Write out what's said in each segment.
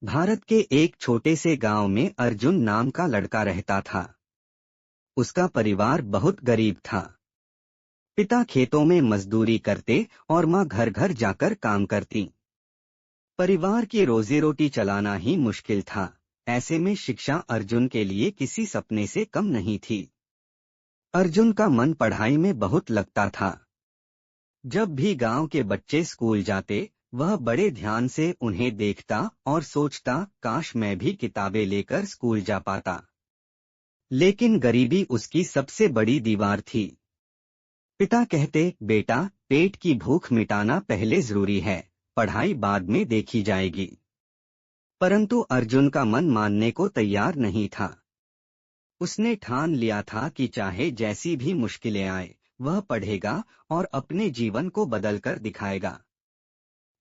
भारत के एक छोटे से गांव में अर्जुन नाम का लड़का रहता था। उसका परिवार बहुत गरीब था। पिता खेतों में मजदूरी करते और माँ घर घर जाकर काम करती। परिवार की रोजी रोटी चलाना ही मुश्किल था। ऐसे में शिक्षा अर्जुन के लिए किसी सपने से कम नहीं थी। अर्जुन का मन पढ़ाई में बहुत लगता था। जब भी गांव के बच्चे स्कूल जाते, वह बड़े ध्यान से उन्हें देखता और सोचता, काश मैं भी किताबें लेकर स्कूल जा पाता। लेकिन गरीबी उसकी सबसे बड़ी दीवार थी। पिता कहते, बेटा, पेट की भूख मिटाना पहले जरूरी है, पढ़ाई बाद में देखी जाएगी। परंतु अर्जुन का मन मानने को तैयार नहीं था। उसने ठान लिया था कि चाहे जैसी भी मुश्किलें आए, वह पढ़ेगा और अपने जीवन को बदलकर दिखाएगा।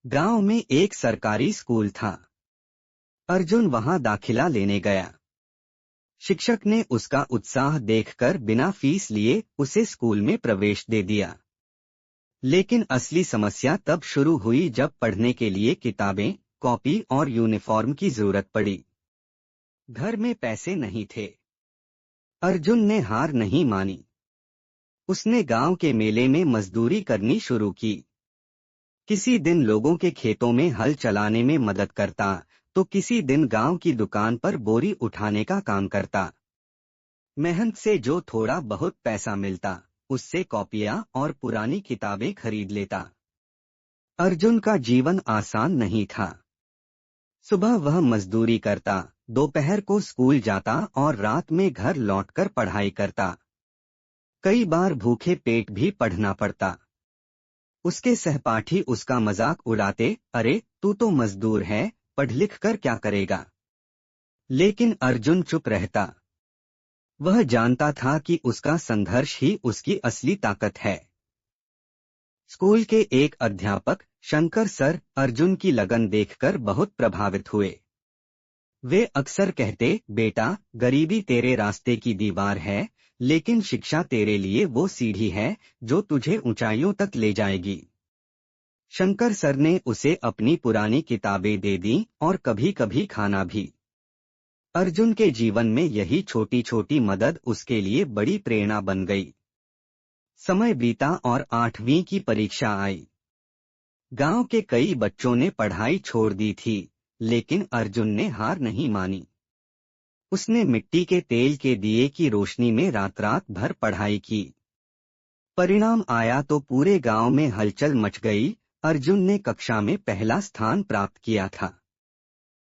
गांव में एक सरकारी स्कूल था। अर्जुन वहां दाखिला लेने गया। शिक्षक ने उसका उत्साह देखकर बिना फीस लिए उसे स्कूल में प्रवेश दे दिया। लेकिन असली समस्या तब शुरू हुई जब पढ़ने के लिए किताबें, कॉपी और यूनिफॉर्म की जरूरत पड़ी। घर में पैसे नहीं थे। अर्जुन ने हार नहीं मानी। उसने गांव के मेले में मजदूरी करनी शुरू की। किसी दिन लोगों के खेतों में हल चलाने में मदद करता, तो किसी दिन गांव की दुकान पर बोरी उठाने का काम करता। मेहनत से जो थोड़ा बहुत पैसा मिलता, उससे कॉपियां और पुरानी किताबें खरीद लेता। अर्जुन का जीवन आसान नहीं था। सुबह वह मजदूरी करता, दोपहर को स्कूल जाता और रात में घर लौटकर पढ़ाई करता। कई बार भूखे पेट भी पढ़ना पड़ता। उसके सहपाठी उसका मजाक उड़ाते, अरे तू तो मजदूर है, पढ़ लिख कर क्या करेगा। लेकिन अर्जुन चुप रहता। वह जानता था कि उसका संघर्ष ही उसकी असली ताकत है। स्कूल के एक अध्यापक, शंकर सर, अर्जुन की लगन देखकर बहुत प्रभावित हुए। वे अक्सर कहते, बेटा, गरीबी तेरे रास्ते की दीवार है, लेकिन शिक्षा तेरे लिए वो सीढ़ी है जो तुझे ऊंचाइयों तक ले जाएगी। शंकर सर ने उसे अपनी पुरानी किताबें दे दी और कभी कभी खाना भी। अर्जुन के जीवन में यही छोटी छोटी मदद उसके लिए बड़ी प्रेरणा बन गई। समय बीता और 8वीं की परीक्षा आई। गांव के कई बच्चों ने पढ़ाई छोड़ दी थी, लेकिन अर्जुन ने हार नहीं मानी। उसने मिट्टी के तेल के दिए की रोशनी में रात रात भर पढ़ाई की। परिणाम आया तो पूरे गांव में हलचल मच गई। अर्जुन ने कक्षा में पहला स्थान प्राप्त किया था।